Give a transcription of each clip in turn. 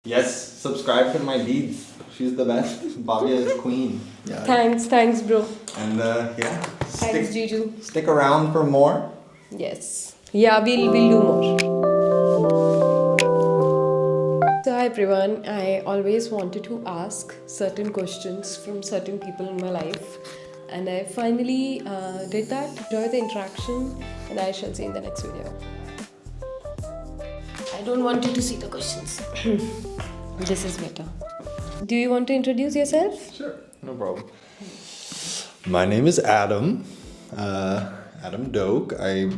Yes, subscribe to my deeds. She's the best. Bhavya is queen. Yeah. Thanks, bro. And yeah, Thanks, JIJU. stick around for more. Yes. Yeah, we'll do more. So hi everyone, I always wanted to ask certain questions from certain people in my life, and I finally did that. Enjoy the interaction, and I shall see you in the next video. I don't want you to see the questions. This is better. Do you want to introduce yourself? Sure, no problem. My name is Adam. Adam Doak. I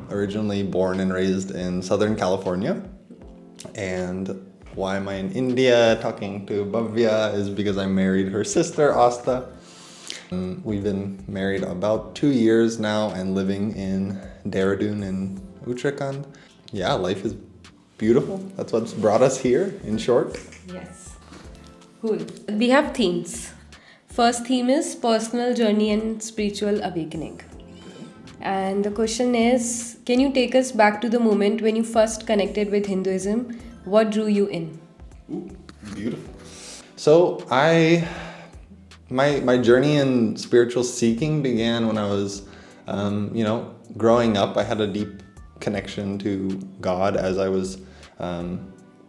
originally born and raised in Southern California. And why am I in India talking to Bhavya is because I married her sister, Asta. And we've been married about 2 years now and living in Dehradun in Uttarakhand. Yeah, life is beautiful. That's what's brought us here, in short. Yes. Cool. We have themes. First theme is personal journey and spiritual awakening. And the question is, can you take us back to the moment when you first connected with Hinduism? What drew you in? Ooh, beautiful. So my journey in spiritual seeking began when I was, growing up. I had a deep connection to God as I was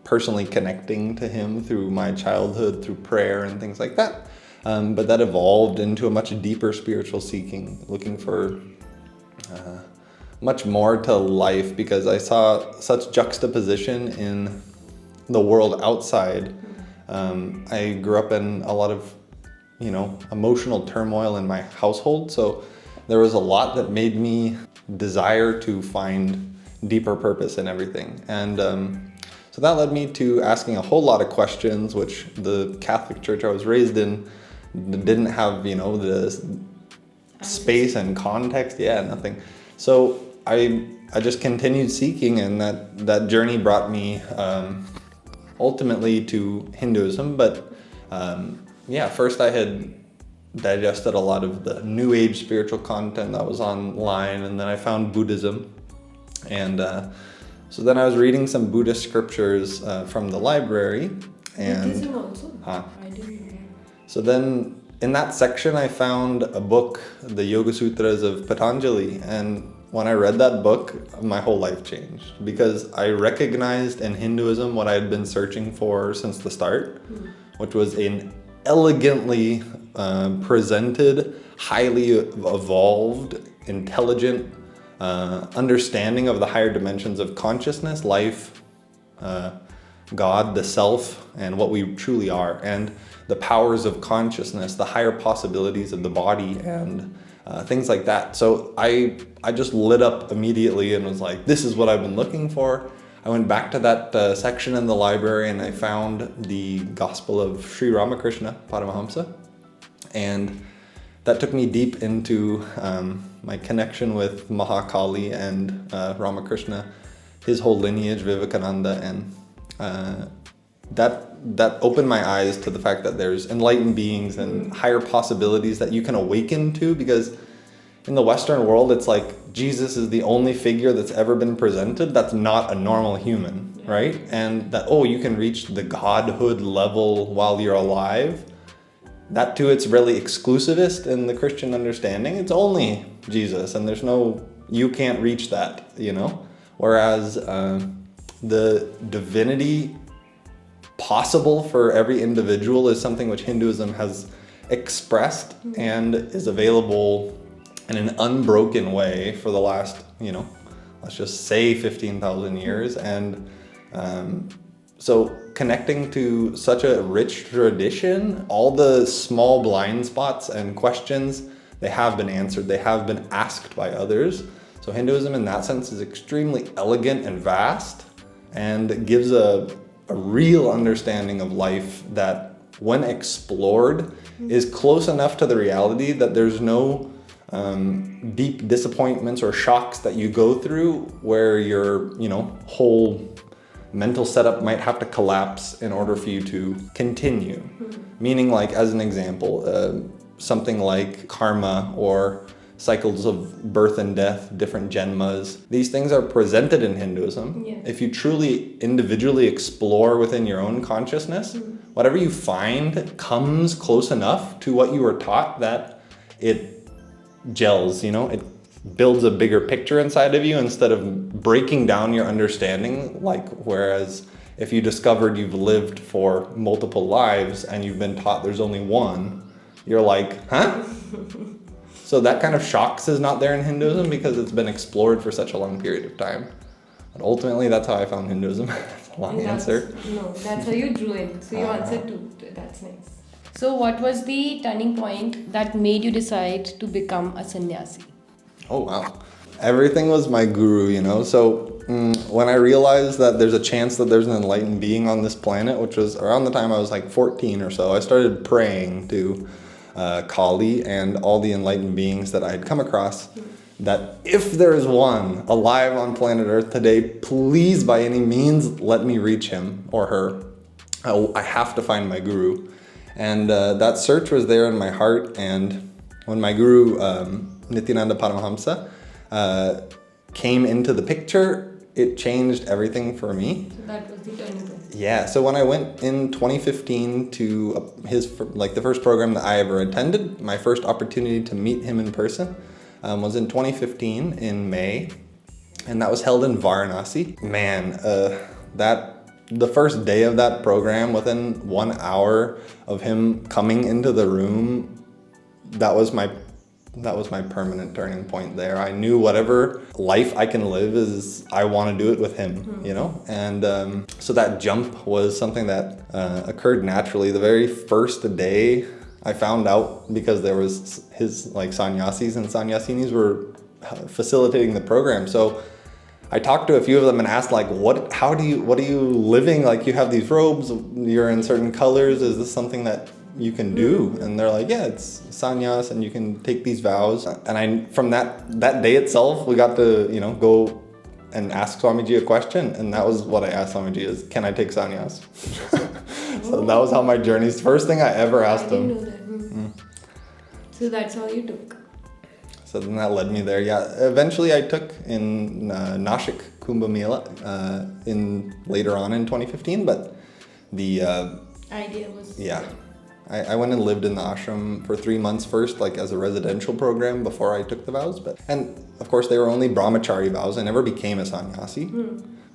personally connecting to Him through my childhood, through prayer and things like that. But that evolved into a much deeper spiritual seeking, looking for much more to life, because I saw such juxtaposition in the world outside. I grew up in a lot of, emotional turmoil in my household. So there was a lot that made me desire to find deeper purpose in everything. And so that led me to asking a whole lot of questions, which the Catholic Church I was raised in didn't have, the space and context. Yeah, nothing. So I just continued seeking, and that journey brought me ultimately to Hinduism. But first I had digested a lot of the New Age spiritual content that was online, and then I found Buddhism. And so then I was reading some Buddhist scriptures from the library. And Buddhism also? I didn't know. So then in that section I found a book, the Yoga Sutras of Patanjali. And when I read that book, my whole life changed, because I recognized in Hinduism what I had been searching for since the start, which was an elegantly presented, highly evolved, intelligent understanding of the higher dimensions of consciousness, life, God, the self, and what we truly are, and the powers of consciousness, the higher possibilities of the body, and things like that. So I just lit up immediately and was like, this is what I've been looking for. I went back to that section in the library, and I found the Gospel of Sri Ramakrishna Paramahamsa, and that took me deep into my connection with Mahakali and Ramakrishna, his whole lineage, Vivekananda, and that opened my eyes to the fact that there's enlightened beings and higher possibilities that you can awaken to, because in the Western world, it's like Jesus is the only figure that's ever been presented that's not a normal human, right? And that, you can reach the godhood level while you're alive. That too, it's really exclusivist in the Christian understanding. It's only Jesus, and you can't reach that, Whereas the divinity possible for every individual is something which Hinduism has expressed and is available in an unbroken way for the last, let's just say 15,000 years. And so connecting to such a rich tradition, all the small blind spots and questions, they have been answered. They have been asked by others. So Hinduism in that sense is extremely elegant and vast, and gives a real understanding of life that, when explored, is close enough to the reality that there's no deep disappointments or shocks that you go through where your, whole mental setup might have to collapse in order for you to continue. Meaning, like, as an example, something like karma or cycles of birth and death, different janmas. These things are presented in Hinduism. Yeah. If you truly individually explore within your own consciousness, whatever you find comes close enough to what you were taught that it gels, it builds a bigger picture inside of you instead of breaking down your understanding. Whereas if you discovered you've lived for multiple lives and you've been taught there's only one, you're like, huh? So that kind of shocks is not there in Hinduism because it's been explored for such a long period of time. But ultimately, that's how I found Hinduism. That's a long answer. No, that's how you drew in. So you answered two. That's nice. So what was the turning point that made you decide to become a sannyasi? Oh, wow. Everything was my guru, So when I realized that there's a chance that there's an enlightened being on this planet, which was around the time I was like 14 or so, I started praying to Kali and all the enlightened beings that I had come across, that if there is one alive on planet Earth today, please by any means let me reach him or her. I have to find my guru. And that search was there in my heart. And when my guru, Nityananda Paramahamsa, came into the picture, it changed everything for me. So that was the turning point. Yeah, so when I went in 2015 to the first program that I ever attended, my first opportunity to meet him in person was in 2015 in May, and that was held in Varanasi. Man, the first day of that program, within 1 hour of him coming into the room, that was my permanent turning point there. I knew whatever life I can live is, I want to do it with him, And so that jump was something that occurred naturally. The very first day I found out, because there was his sannyasis and sannyasinis were facilitating the program. So I talked to a few of them and asked what are you living? You have these robes, you're in certain colors. Is this something that you can do? And they're like, yeah, it's sanyas and you can take these vows. And from that day itself, we got to, go and ask Swamiji a question. And that was what I asked Swamiji is, can I take sanyas? So that was how my journey's first thing I ever asked him. I didn't know that. So that's how you took. So then that led me there. Yeah, eventually I took in Nashik Kumbh Mela later on in 2015, but the idea was... Yeah. I went and lived in the ashram for 3 months first, as a residential program before I took the vows. And of course they were only brahmachari vows. I never became a sannyasi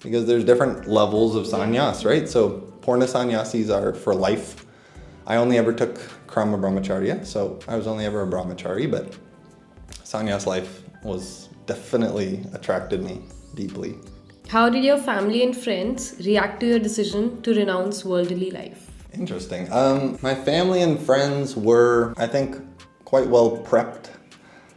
because there's different levels of sannyas, right? So purna sannyasis are for life. I only ever took krama brahmacharya, so I was only ever a brahmachari, but sannyas life was definitely attracted me deeply. How did your family and friends react to your decision to renounce worldly life? Interesting. My family and friends were, I think, quite well prepped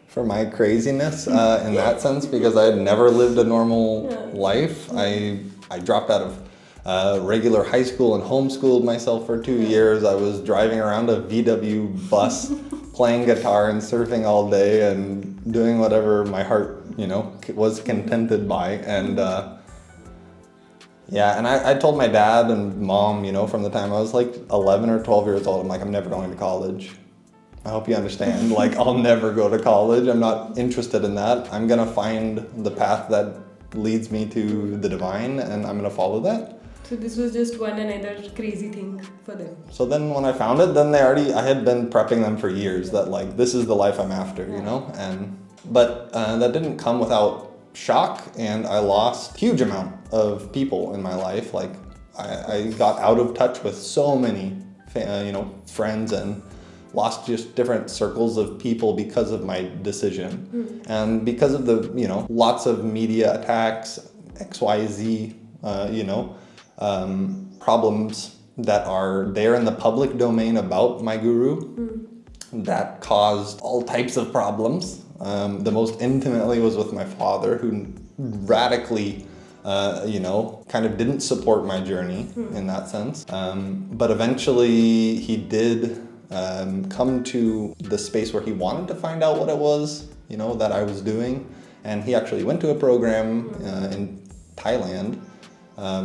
for my craziness in that sense, because I had never lived a normal life. I dropped out of regular high school and homeschooled myself for 2 years. I was driving around a VW bus, playing guitar and surfing all day and doing whatever my heart, was contented by. And and I told my dad and mom, from the time I was 11 or 12 years old, I'm never going to college. I hope you understand. I'll never go to college. I'm not interested in that. I'm going to find the path that leads me to the divine, and I'm going to follow that. So this was just one another crazy thing for them. So then when I found it, then I had been prepping them for years that this is the life I'm after, But that didn't come without shock, and I lost huge amount of people in my life. I got out of touch with so many, friends, and lost just different circles of people because of my decision. And because of the, lots of media attacks, XYZ, problems that are there in the public domain about my guru, that caused all types of problems. The most intimately was with my father, who radically, kind of didn't support my journey in that sense. But eventually he did come to the space where he wanted to find out what it was, that I was doing. And he actually went to a program in Thailand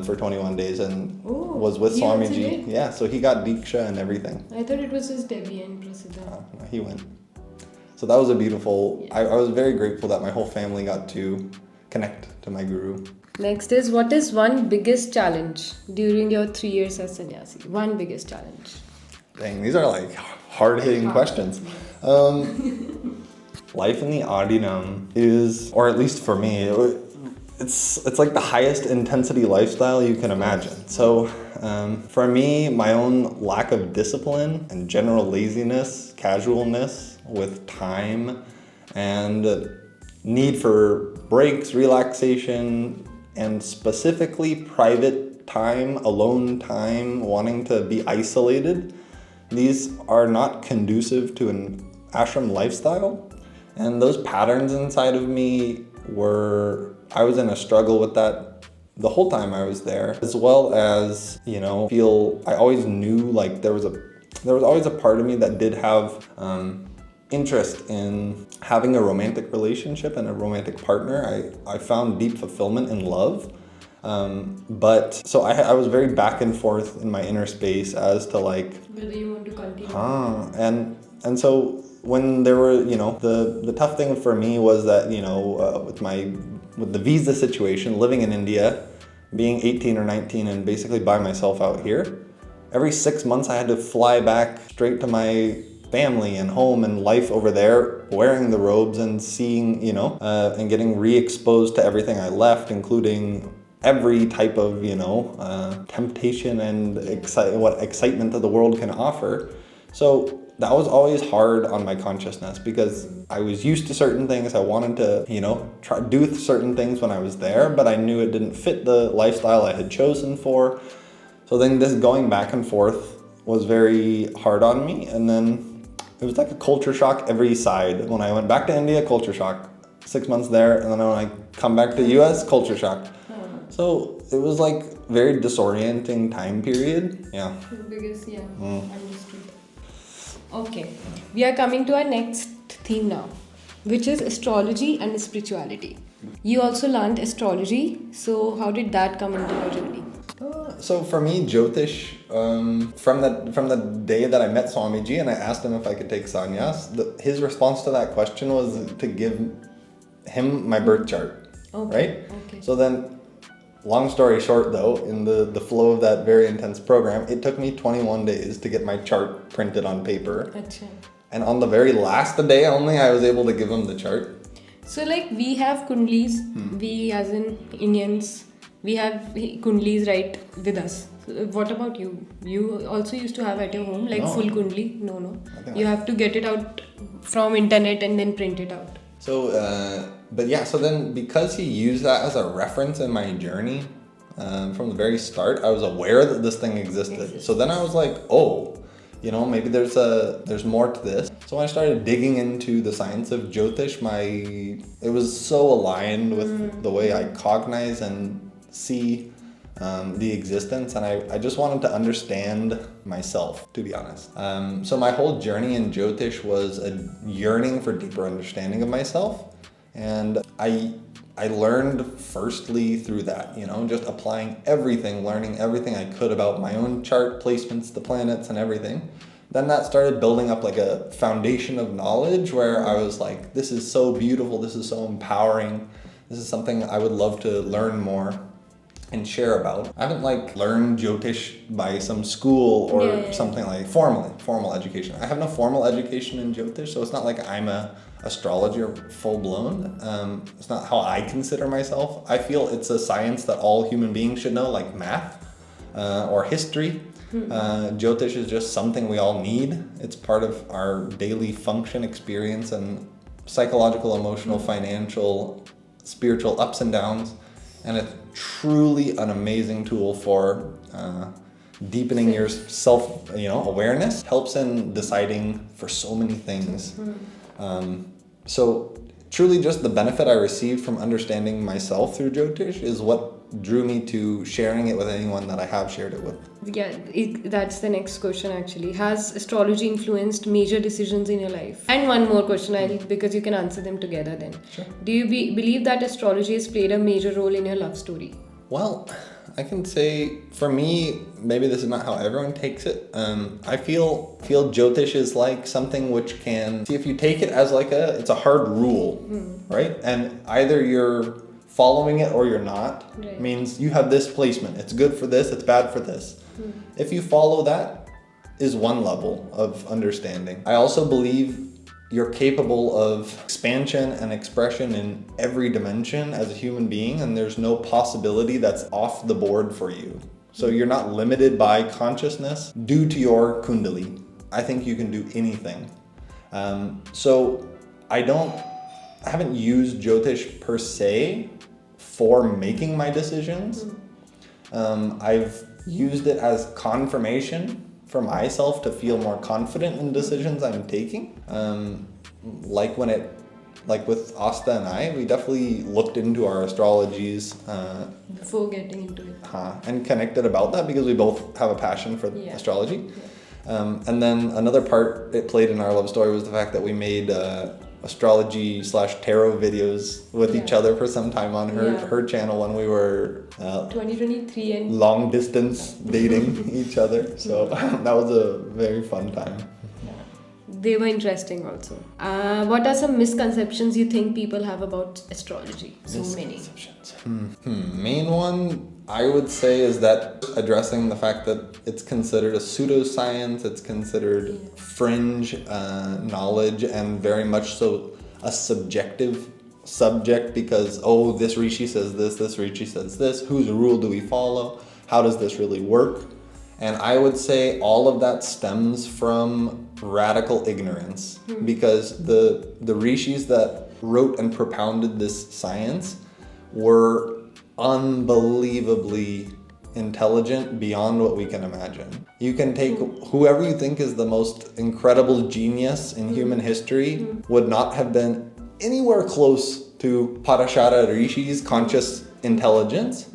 for 21 days and was with Swamiji. Yeah, so he got Diksha and everything. I thought it was just Devi and Prasiddha. He went. So that was a beautiful, I was very grateful that my whole family got to connect to my guru. Next is, what is one biggest challenge during your 3 years as sannyasi? One biggest challenge. Dang, these are like hard-hitting questions. Life in the Adinam is, or at least for me, it's like the highest intensity lifestyle you can imagine. So for me, my own lack of discipline and general laziness, casualness with time, and need for breaks, relaxation, and specifically private time, alone time, wanting to be isolated, these are not conducive to an ashram lifestyle. And those patterns inside of me I was in a struggle with that the whole time I was there, as well as, I always knew like there was always a part of me that did have interest in having a romantic relationship and a romantic partner. I found deep fulfillment in love. But so I was very back and forth in my inner space as to like whether you want to continue. And so when there were, the tough thing for me was that, with the visa situation, living in India, being 18 or 19 and basically by myself out here, every 6 months I had to fly back straight to my family and home and life over there, wearing the robes and seeing, and getting re-exposed to everything I left, including every type of, temptation and excitement that the world can offer. So that was always hard on my consciousness because I was used to certain things. I wanted to, try do certain things when I was there, but I knew it didn't fit the lifestyle I had chosen for. So then this going back and forth was very hard on me. And then it was like a culture shock every side. When I went back to India, culture shock. 6 months there, and then when I come back to US, culture shock. So it was like very disorienting time period. Yeah. Biggest, understood. Okay, we are coming to our next theme now, which is astrology and spirituality. You also learned astrology, so how did that come into your journey? So for me, Jyotish, from the day that I met Swamiji and I asked him if I could take sanyas, his response to that question was to give him my birth chart, right? Okay. So then, long story short though, in the flow of that very intense program, it took me 21 days to get my chart printed on paper. Achha. And on the very last day only, I was able to give him the chart. So like we have kundlis, we as in Indians, we have kundlis right with us. So what about you? You also used to have at your home like full kundli? No. You have to get it out from internet and then print it out. So, so then because he used that as a reference in my journey, from the very start, I was aware that this thing existed. So then I was like, maybe there's more to this. So when I started digging into the science of Jyotish, it was so aligned with the way I cognize and see the existence, and I just wanted to understand myself, to be honest. So my whole journey in Jyotish was a yearning for deeper understanding of myself, and I learned firstly through that, just applying everything, learning everything I could about my own chart placements, the planets and everything. Then that started building up like a foundation of knowledge where I was like, this is so beautiful, this is so empowering, this is something I would love to learn more and share about. I haven't learned Jyotish by some school or something like formal education. I have no formal education in Jyotish, so it's not like I'm a astrologer full blown. It's not how I consider myself. I feel it's a science that all human beings should know, like math or history. Jyotish is just something we all need. It's part of our daily function, experience, and psychological, emotional, financial, spiritual ups and downs. And it's truly an amazing tool for deepening your self, awareness. Helps in deciding for so many things. So truly just the benefit I received from understanding myself through Jyotish is what drew me to sharing it with anyone that I have shared it with. Yeah, that's the next question actually. Has astrology influenced major decisions in your life? And one more question, because you can answer them together then. Sure. Do you believe that astrology has played a major role in your love story? Well, I can say for me, maybe this is not how everyone takes it. I feel Jyotish is like something which can see if you take it as like it's a hard rule, right? And either you're following it or you're not. Right. Means you have this placement. It's good for this. It's bad for this. If you follow that, is one level of understanding. I also believe you're capable of expansion and expression in every dimension as a human being, and there's no possibility that's off the board for you. So you're not limited by consciousness due to your kundali. I think you can do anything. So I haven't used Jyotish per se for making my decisions. I've used it as confirmation for myself to feel more confident in decisions I'm taking. Like with Asta and I, we definitely looked into our astrologies Before getting into it. and connected about that because we both have a passion for astrology. And then another part it played in our love story was the fact that we made astrology/tarot videos with each other for some time on her channel when we were 2023 and long distance dating each other. So that was a very fun time. they were interesting also. What are some misconceptions you think people have about astrology? So many. Main one I would say is that addressing the fact that it's considered a pseudoscience, it's considered fringe knowledge, and very much so a subjective subject because, this Rishi says this Rishi says this, whose rule do we follow, how does this really work? And I would say all of that stems from radical ignorance because the rishis that wrote and propounded this science were unbelievably intelligent beyond what we can imagine. You can take whoever you think is the most incredible genius in human history would not have been anywhere close to Parashara Rishi's conscious intelligence.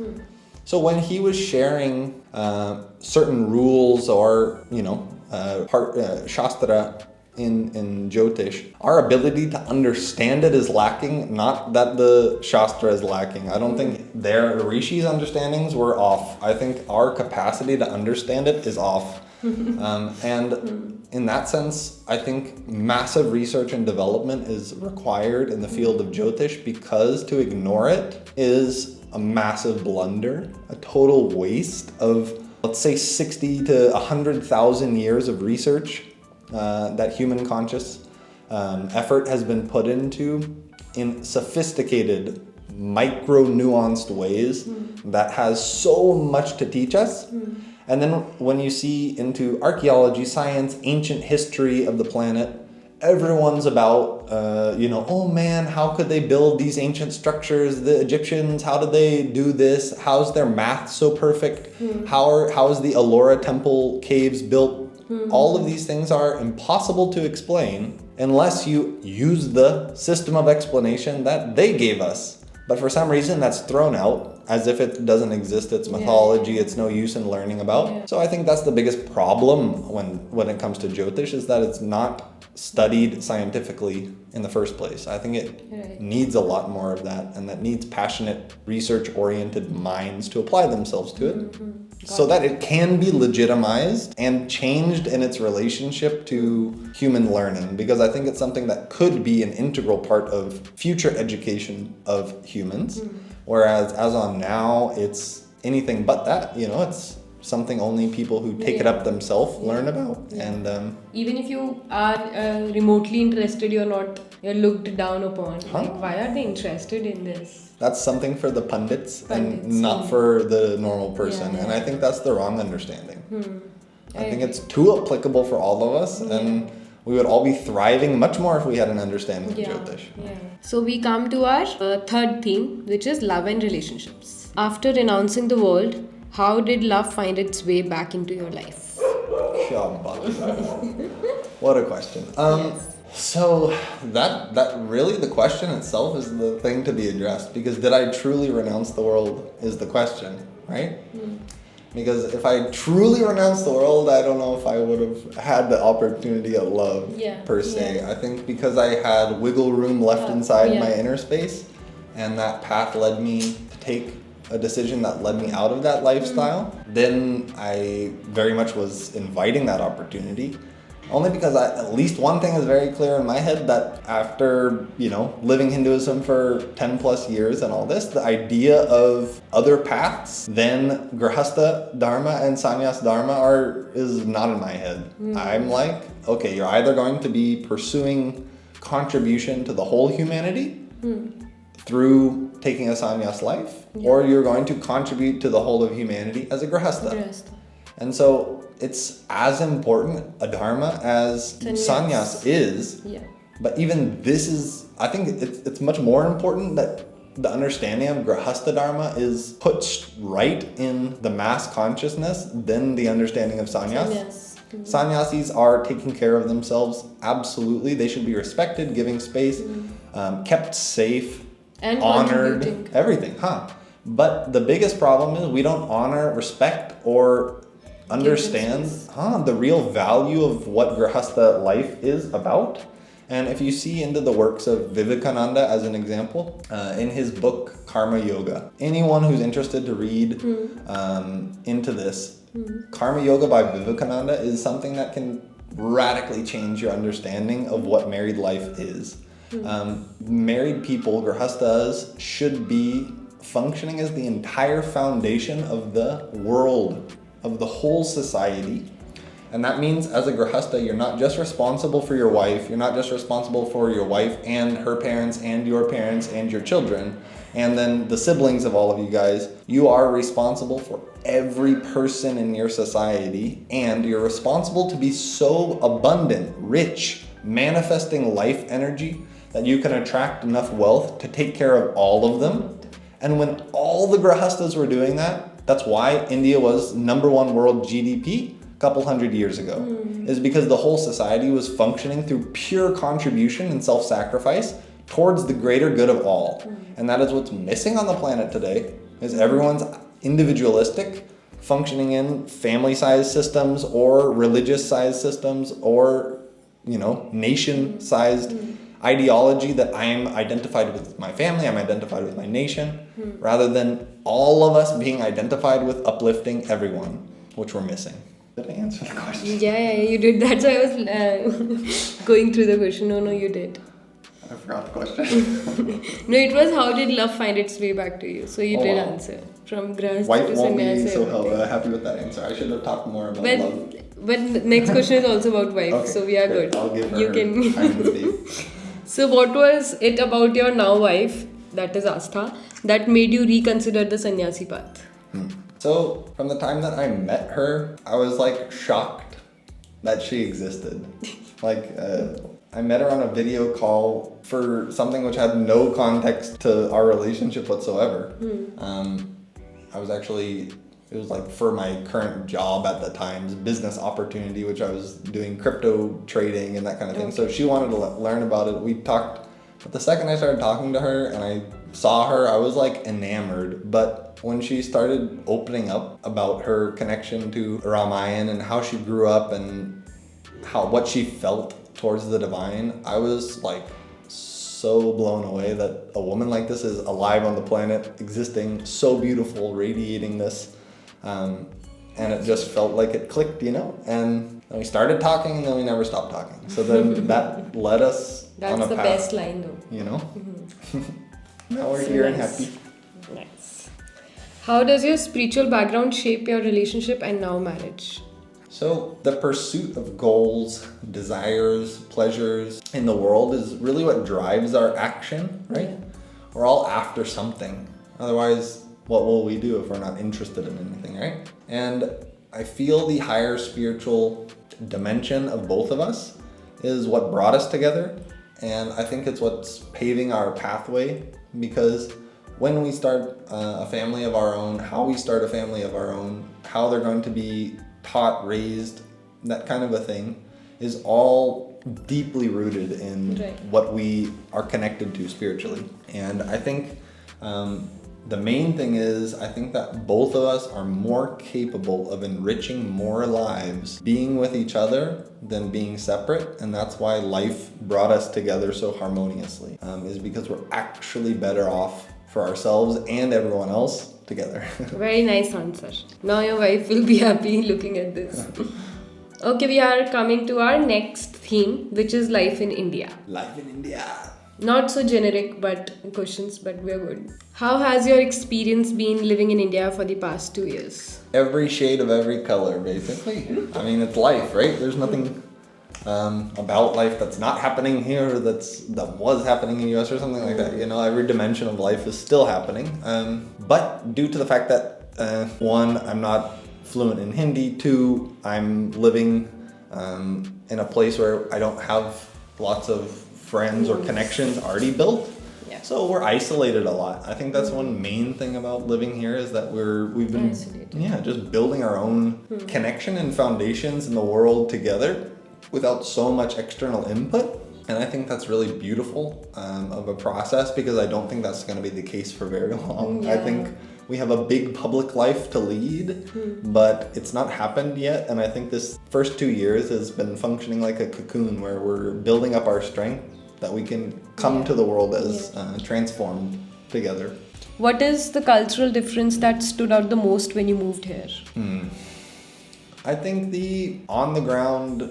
So when he was sharing certain rules or, Shastra in Jyotish, our ability to understand it is lacking, not that the Shastra is lacking. I don't think the Rishi's understandings were off. I think our capacity to understand it is off. And in that sense, I think massive research and development is required in the field of Jyotish because to ignore it is a massive blunder, a total waste of, let's say, 60 to 100,000 years of research that human conscious effort has been put into in sophisticated, micro-nuanced ways that has so much to teach us. And then when you see into archaeology, science, ancient history of the planet, everyone's about, oh man, how could they build these ancient structures? The Egyptians, how did they do this? How's their math so perfect? How is the Ellora temple caves built? All of these things are impossible to explain unless you use the system of explanation that they gave us. But for some reason that's thrown out as if it doesn't exist, it's mythology, it's no use in learning about. So I think that's the biggest problem when it comes to Jyotish is that it's not studied scientifically in the first place. I think it needs a lot more of that, and that needs passionate, research-oriented minds to apply themselves to it so that it can be legitimized and changed in its relationship to human learning, because I think it's something that could be an integral part of future education of humans, whereas as on now, it's anything but that, it's something only people who take it up themselves learn about. And even if you are remotely interested, you're looked down upon. Like, why are they interested in this? That's something for the pundits and not for the normal person. And I think that's the wrong understanding. I think it's too applicable for all of us, and we would all be thriving much more if we had an understanding of Jyotish. So we come to our third theme, which is love and relationships. After renouncing the world, how did love find its way back into your life? What a question. So that really, the question itself is the thing to be addressed, because did I truly renounce the world is the question, right? Because if I truly renounced the world, I don't know if I would have had the opportunity of love per se. I think because I had wiggle room left inside my inner space, and that path led me to take a decision that led me out of that lifestyle, then I very much was inviting that opportunity. Only because at least one thing is very clear in my head, that after, living Hinduism for 10 plus years and all this, the idea of other paths than Grihastha Dharma and Sanyas Dharma is not in my head. I'm like, okay, you're either going to be pursuing contribution to the whole humanity through taking a sannyas life, or you're going to contribute to the whole of humanity as a Grihastha. And so it's as important a dharma as sannyas is. Yeah. But even this is, I think it's much more important that the understanding of Grihastha Dharma is put right in the mass consciousness than the understanding of sannyas. Sannyasis are taking care of themselves, absolutely. They should be respected, giving space, kept safe, and honored, everything, But the biggest problem is we don't honor, respect, or understand the real value of what Grihastha life is about. And if you see into the works of Vivekananda as an example, in his book Karma Yoga, anyone who's interested to read into this, Karma Yoga by Vivekananda is something that can radically change your understanding of what married life is. Married people, Grihasthas, should be functioning as the entire foundation of the world, of the whole society. And that means as a Grihastha, you're not just responsible for your wife, you're not just responsible for your wife and her parents and your parents and your children, and then the siblings of all of you guys. You are responsible for every person in your society, and you're responsible to be so abundant, rich, manifesting life energy that you can attract enough wealth to take care of all of them. And when all the Grihasthas were doing that, that's why India was #1 world GDP a couple hundred years ago, is because the whole society was functioning through pure contribution and self-sacrifice towards the greater good of all. And that is what's missing on the planet today, is everyone's individualistic, functioning in family-sized systems or religious-sized systems or, nation-sized ideology that I'm identified with my family, I'm identified with my nation, rather than all of us being identified with uplifting everyone, which we're missing. Did I answer the question? Yeah, you did. That's why I was going through the question. No, you did. I forgot the question. No, it was how did love find its way back to you? So you did answer. From Grihastha Wife to won't be sannyas. so happy with that answer. I should have talked more about love. But the next question is also about wife, Okay, so we are good. I'll give her You can. time to speak. So what was it about your now wife, that is Astha, that made you reconsider the sannyasi path? So from the time that I met her, I was shocked that she existed. I met her on a video call for something which had no context to our relationship whatsoever. It was for my current job at the time's business opportunity, which I was doing crypto trading and that kind of thing. Okay. So she wanted to learn about it. We talked, but the second I started talking to her and I saw her, I was enamored. But when she started opening up about her connection to Ramayana and how she grew up and what she felt towards the divine, I was so blown away that a woman like this is alive on the planet, existing, so beautiful, radiating this. And it just felt like it clicked, And then we started talking and then we never stopped talking. So then that led us on a path. That's the best line though. Now we're here and happy. Nice. How does your spiritual background shape your relationship and now marriage? So the pursuit of goals, desires, pleasures in the world is really what drives our action, right? Yeah. We're all after something. Otherwise, what will we do if we're not interested in anything, right? And I feel the higher spiritual dimension of both of us is what brought us together. And I think it's what's paving our pathway, because when we start a family of our own, how we start a family of our own, how they're going to be taught, raised, that kind of a thing, is all deeply rooted in what we are connected to spiritually. And I think the main thing is, I think that both of us are more capable of enriching more lives being with each other than being separate. And that's why life brought us together so harmoniously, is because we're actually better off for ourselves and everyone else together. Very nice answer. Now your wife will be happy looking at this. Okay, we are coming to our next theme, which is life in India. Life in India. Not so generic questions, but we're good. How has your experience been living in India for the past 2 years? Every shade of every color, basically. I mean, it's life, right? There's nothing about life that's not happening here that was happening in the US or something like that. You know, every dimension of life is still happening. But due to the fact that one, I'm not fluent in Hindi. Two, I'm living in a place where I don't have lots of friends or connections already built. Yeah. So we're isolated a lot. I think that's one main thing about living here is that we've been isolated. just building our own connection and foundations in the world together without so much external input. And I think that's really beautiful of a process because I don't think that's going to be the case for very long. Yeah. I think we have a big public life to lead, but it's not happened yet. And I think this first 2 years has been functioning like a cocoon where we're building up our strength that we can come to the world as transformed together. What is the cultural difference that stood out the most when you moved here? I think the on the ground,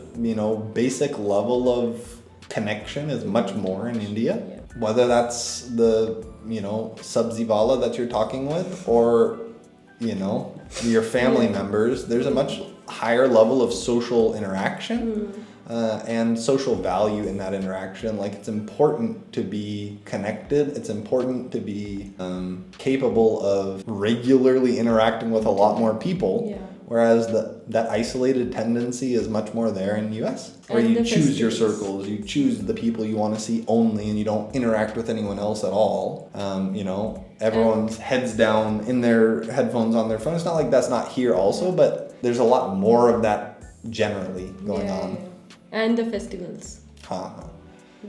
basic level of connection is much more in India. Yeah. Whether that's the, sabzi wala that you're talking with or, your family members, there's a much higher level of social interaction and social value in that interaction. Like it's important to be connected. It's important to be capable of regularly interacting with a lot more people. Yeah. Whereas that isolated tendency is much more there in the US, where And you the choose your festivals. circles, you choose the people you want to see only, and you don't interact with anyone else at all. Everyone's heads down in their headphones on their phone. It's not like that's not here also, but there's a lot more of that generally going on. And the festivals. Huh.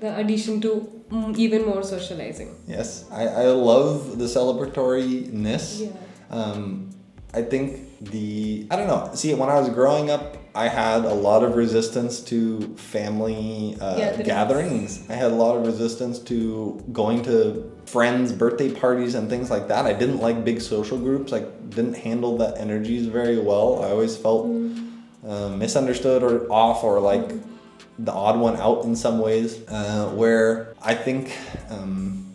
The addition to even more socializing. Yes, I love the celebratoriness. Yeah. I think I don't know. See, when I was growing up, I had a lot of resistance to family gatherings. I had a lot of resistance to going to friends' birthday parties and things like that. I didn't like big social groups. I didn't handle the energies very well. I always felt misunderstood or off or like the odd one out in some ways, where I think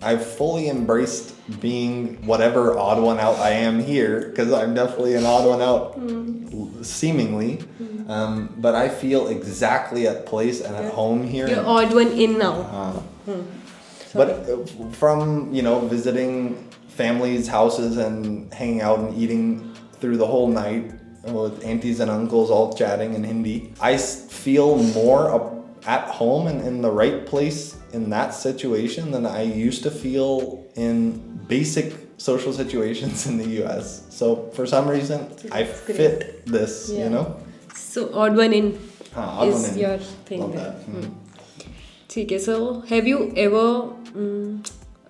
I've fully embraced being whatever odd one out I am here, because I'm definitely an odd one out, seemingly, but I feel exactly at place and at home here. You're odd one in now. But from, visiting families' houses and hanging out and eating through the whole night with aunties and uncles all chatting in Hindi, I feel more at home and in the right place in that situation than I used to feel in basic social situations in the US. So for some reason, I fit this, So odd one in odd is one in. your thing Love there. that. Okay, so have you ever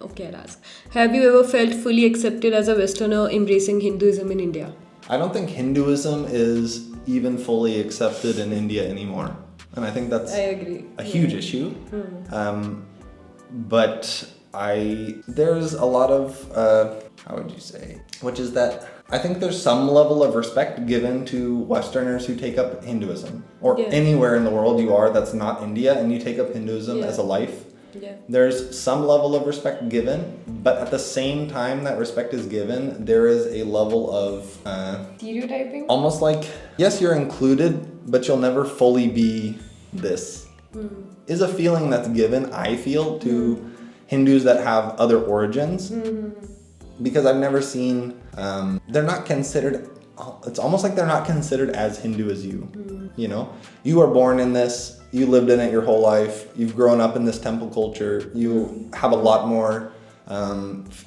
I'll ask. Have you ever felt fully accepted as a Westerner embracing Hinduism in India? I don't think Hinduism is even fully accepted in India anymore. And I think that's I agree. a huge issue. But there's a lot of, how would you say, which is that I think there's some level of respect given to Westerners who take up Hinduism, or anywhere in the world you are that's not India and you take up Hinduism as a life. Yeah. There's some level of respect given, but at the same time that respect is given, there is a level of Stereotyping? almost like, yes, you're included, but you'll never fully be this. Is a feeling that's given, I feel, to Hindus that have other origins. Because I've never seen, they're not considered, it's almost like they're not considered as Hindu as you. You are born in this, you lived in it your whole life, you've grown up in this temple culture, you have a lot more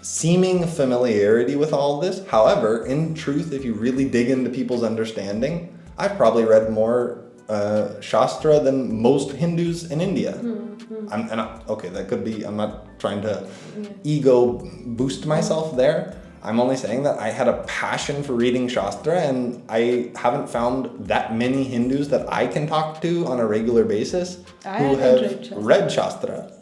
seeming familiarity with all this. However, in truth, if you really dig into people's understanding, I've probably read more Shastra than most Hindus in India. That could be, I'm not trying to ego boost myself there. I'm only saying that I had a passion for reading Shastra, and I haven't found that many Hindus that I can talk to on a regular basis who have read Shastra,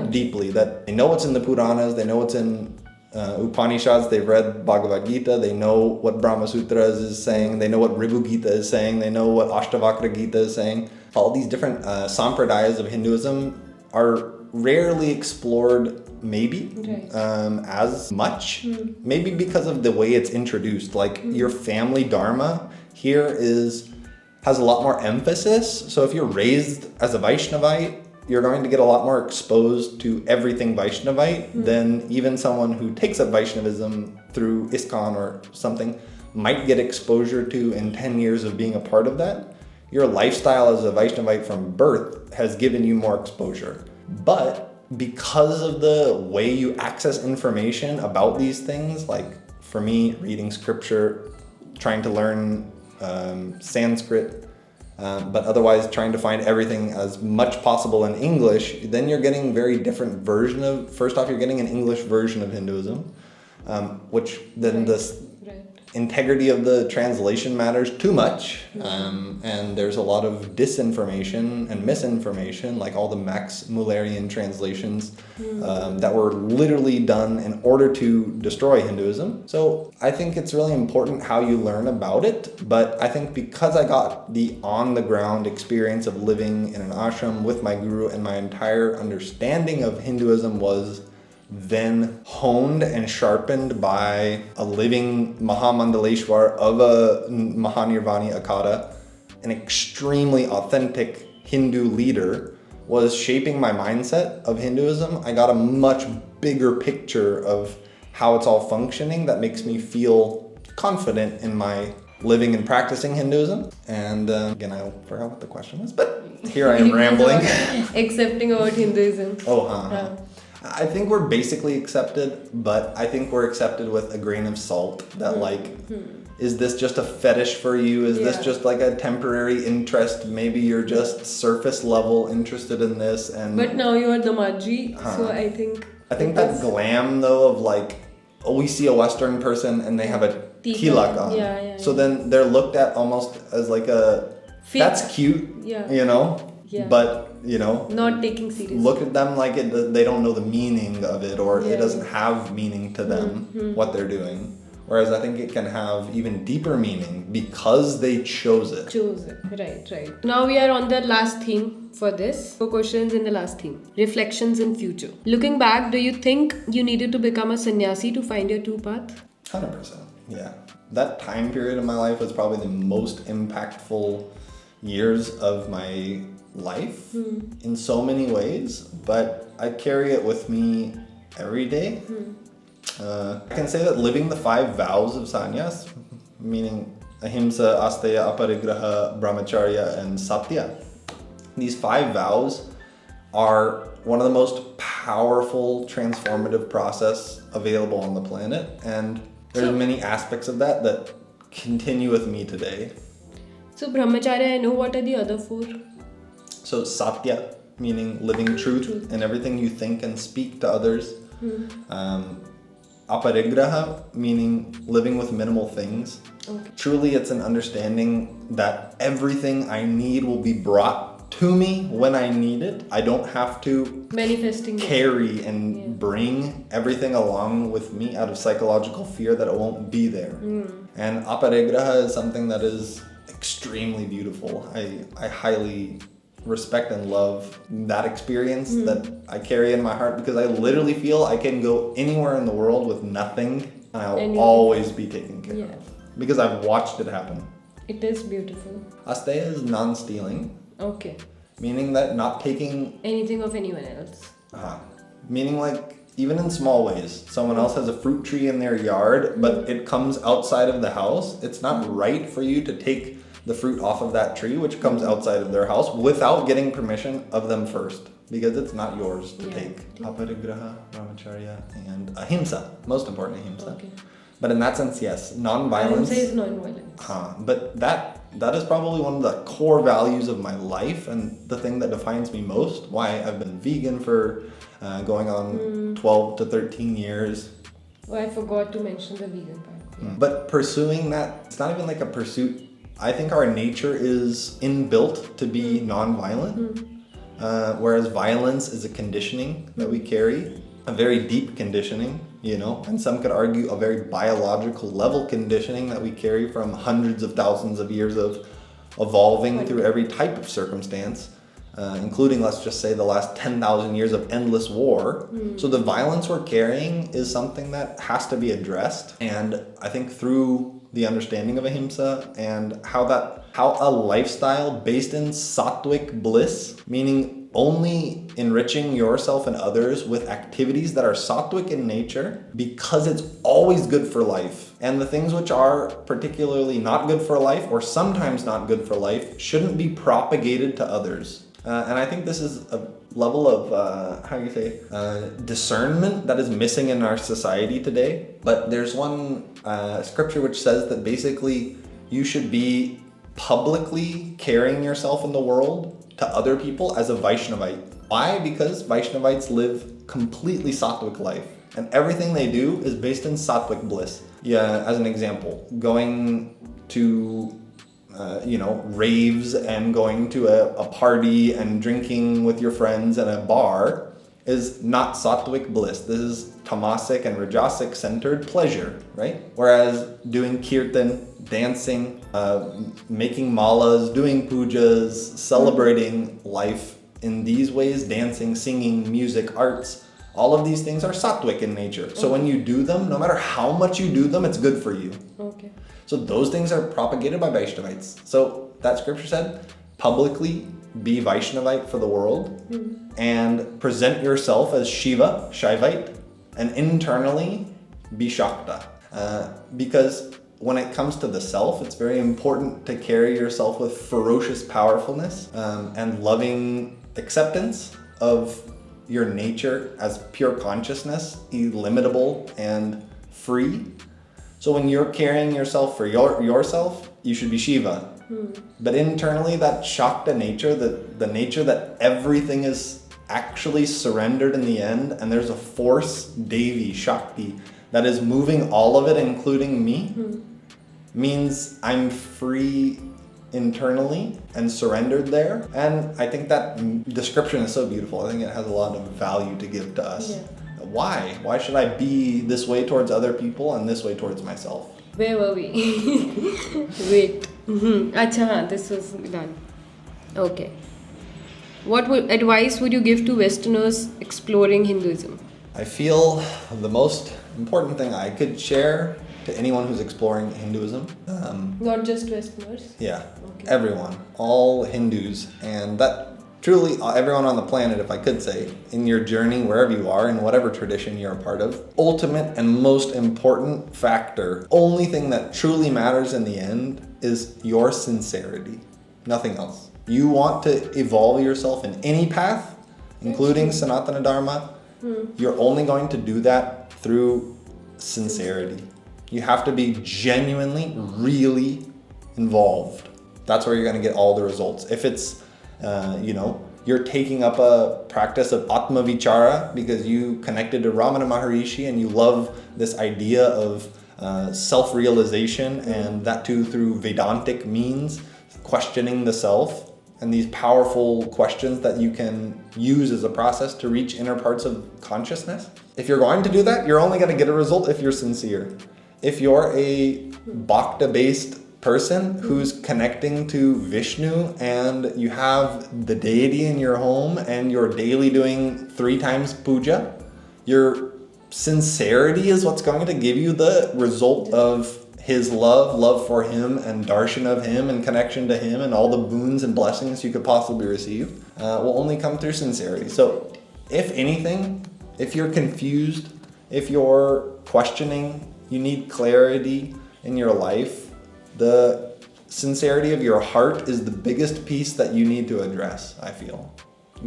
deeply. That they know what's in the Puranas, they know what's in Upanishads, they've read Bhagavad Gita, they know what Brahma Sutras is saying, they know what Ribu Gita is saying, they know what Ashtavakra Gita is saying. All these different sampradayas of Hinduism are rarely explored, maybe, as much. Maybe because of the way it's introduced. Like your family dharma here has a lot more emphasis. So if you're raised as a Vaishnavite, you're going to get a lot more exposed to everything Vaishnavite than even someone who takes up Vaishnavism through ISKCON or something might get exposure to in 10 years of being a part of that. Your lifestyle as a Vaishnavite from birth has given you more exposure. But because of the way you access information about these things, like for me, reading scripture, trying to learn Sanskrit, but otherwise trying to find everything as much possible in English, then you're getting very different version of, first off, you're getting an English version of Hinduism, which then the integrity of the translation matters too much. And there's a lot of disinformation and misinformation, like all the Max Mullerian translations that were literally done in order to destroy Hinduism. So I think it's really important how you learn about it. But I think because I got the on-the-ground experience of living in an ashram with my guru, and my entire understanding of Hinduism was then honed and sharpened by a living Mahamandaleshwar of a Mahanirvani Akada, an extremely authentic Hindu leader, was shaping my mindset of Hinduism. I got a much bigger picture of how it's all functioning that makes me feel confident in my living and practicing Hinduism. And again, I forgot what the question was, but here I am rambling. Accepting about Hinduism. I think we're basically accepted, but I think we're accepted with a grain of salt that is this just a fetish for you? Is this just like a temporary interest? Maybe you're just surface level interested in this. But now you're the Damaji, so I think that glam though of like, we see a Western person and they have a tilak on. So then they're looked at almost as like that's cute, you know? But not taking seriously. Look at them like they don't know the meaning of it, or it doesn't have meaning to them, what they're doing. Whereas I think it can have even deeper meaning because they chose it. Right. Now we are on the last theme for this. 4 questions in the last theme. Reflections in future. Looking back, do you think you needed to become a sannyasi to find your true path? 100%. Yeah. That time period of my life was probably the most impactful years of my life in so many ways, but I carry it with me every day. I can say that living the 5 vows of sanyas, meaning ahimsa, asteya, aparigraha, brahmacharya, and satya, these 5 vows are one of the most powerful transformative process available on the planet, and there's many aspects of that continue with me today. So brahmacharya, I know. What are the other 4? So satya, meaning living truth in everything you think and speak to others. Aparigraha, meaning living with minimal things. Truly, it's an understanding that everything I need will be brought to me when I need it. I don't have to carry and bring everything along with me out of psychological fear that it won't be there. And aparigraha is something that is extremely beautiful. I highly respect and love that experience that I carry in my heart, because I literally feel I can go anywhere in the world with nothing and I'll always be taken care of, because I've watched it happen. It is beautiful. Asteya is non-stealing. Okay. Meaning that not taking anything of anyone else. Meaning like even in small ways, someone else has a fruit tree in their yard, but it comes outside of the house. It's not right for you to take the fruit off of that tree, which comes outside of their house, without getting permission of them first, because it's not yours to take. Aparigraha, brahmacharya, and ahimsa. Most important, ahimsa. But in that sense, yes, non-violence. Ahimsa is non-violence. But that is probably one of the core values of my life, and the thing that defines me most. Why I've been vegan for going on 12 to 13 years. Oh, I forgot to mention the vegan part. But pursuing that, it's not even like a pursuit. I think our nature is inbuilt to be non-violent, whereas violence is a conditioning that we carry. a very deep conditioning, you know, and some could argue a very biological level conditioning that we carry from hundreds of thousands of years of evolving through every type of circumstance, including, let's just say, the last 10,000 years of endless war. So the violence we're carrying is something that has to be addressed. And I think through the understanding of ahimsa and how a lifestyle based in sattvic bliss, meaning only enriching yourself and others with activities that are sattvic in nature because it's always good for life. And the things which are particularly not good for life or sometimes not good for life shouldn't be propagated to others. And I think this is a level of, discernment that is missing in our society today. But there's one scripture which says that basically you should be publicly carrying yourself in the world to other people as a Vaishnavite. Why? Because Vaishnavites live completely sattvic life. And everything they do is based in sattvic bliss. Yeah, as an example, going to raves and going to a party and drinking with your friends at a bar is not sattvic bliss. This is tamasic and rajasic centered pleasure, right? Whereas doing kirtan, dancing, making malas, doing pujas, celebrating life in these ways, dancing, singing, music, arts, all of these things are sattvic in nature. So when you do them, no matter how much you do them, it's good for you. Okay. So those things are propagated by Vaishnavites. So that scripture said, publicly be Vaishnavite for the world and present yourself as Shiva, Shaivite, and internally be Shakta. Because when it comes to the self, it's very important to carry yourself with ferocious powerfulness and loving acceptance of your nature as pure consciousness, illimitable and free. So when you're carrying yourself for yourself, you should be Shiva. But internally, that Shakta nature, the nature that everything is actually surrendered in the end, and there's a force, Devi, Shakti, that is moving all of it, including me, means I'm free internally and surrendered there. And I think that description is so beautiful. I think it has a lot of value to give to us. Yeah. Why? Why should I be this way towards other people and this way towards myself? Where were we? Wait. Acha, this was done. Okay. What advice would you give to Westerners exploring Hinduism? I feel the most important thing I could share to anyone who's exploring Hinduism. Not just Westerners? Yeah, Okay. everyone, all Hindus, and that truly everyone on the planet, if I could say, in your journey, wherever you are, in whatever tradition you're a part of, ultimate and most important factor, only thing that truly matters in the end is your sincerity, nothing else. You want to evolve yourself in any path, including Sanatana Dharma, you're only going to do that through sincerity. You have to be genuinely, really involved. That's where you're going to get all the results. If it's you're taking up a practice of Atma Vichara because you connected to Ramana Maharishi and you love this idea of self-realization, and that too through Vedantic means, questioning the self, and these powerful questions that you can use as a process to reach inner parts of consciousness. If you're going to do that, you're only going to get a result if you're sincere. If you're a Bhakta-based person who's connecting to Vishnu and you have the deity in your home and you're daily doing 3 times puja, your sincerity is what's going to give you the result of his love for him and darshan of him and connection to him, and all the boons and blessings you could possibly receive will only come through sincerity. So if anything, if you're confused, if you're questioning, you need clarity in your life, the sincerity of your heart is the biggest piece that you need to address, I feel.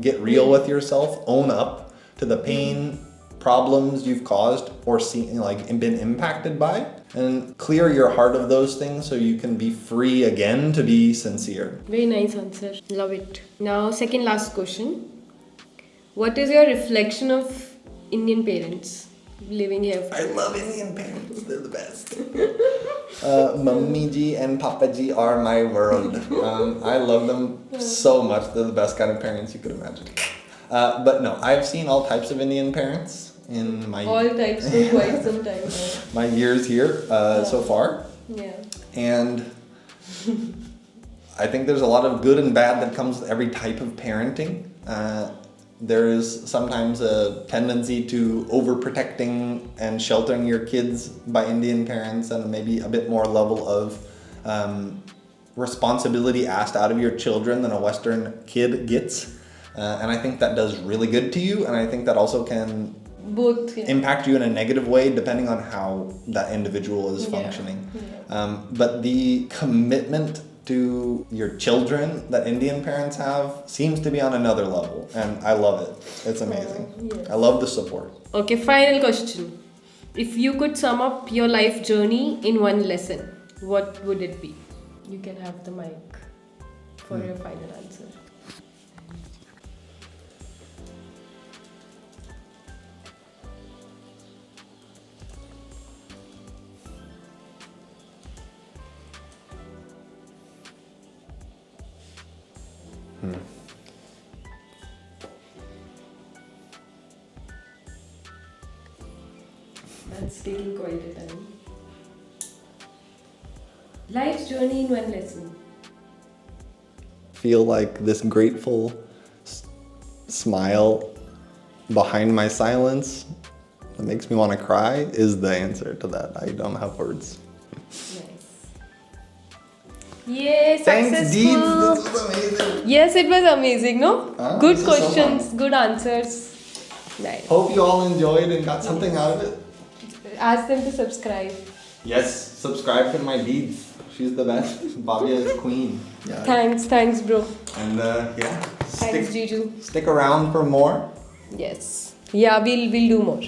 Get real with yourself, own up to the pain, problems you've caused or been impacted by, and clear your heart of those things so you can be free again to be sincere. Very nice answer. Love it. Now, second last question. What is your reflection of Indian parents living here? I love Indian parents. They're the best. Mummy ji and Papa ji are my world. I love them so much. They're the best kind of parents you could imagine. But no, I've seen all types of Indian parents. in my All types for quite some time now. my years here so far. Yeah. And I think there's a lot of good and bad that comes with every type of parenting. There is sometimes a tendency to overprotecting and sheltering your kids by Indian parents, and maybe a bit more level of responsibility asked out of your children than a Western kid gets. And I think that does really good to you, and I think that also can Both. Yeah. impact you in a negative way depending on how that individual is functioning. Yeah. But the commitment to your children that Indian parents have seems to be on another level, and I love it. It's amazing. Yes. I love the support. Okay, final question. If you could sum up your life journey in one lesson, what would it be? You can have the mic for your final answer. That's taking quite a time. Life's journey in one lesson. Feel like this grateful smile behind my silence that makes me want to cry is the answer to that. I don't have words. Nice. Yay, Thanks, successful. Deeds. This was amazing. Yes, it was amazing, no? Good this is so questions, fun. good answers. Nice. Hope you all enjoyed and got something out of it. Ask them to subscribe. Yes, subscribe to my Deeds. She's the best. Bhavya is queen. Yeah. Thanks, bro. And yeah, Thanks, JIJU. stick around for more. Yes. Yeah, we'll do more.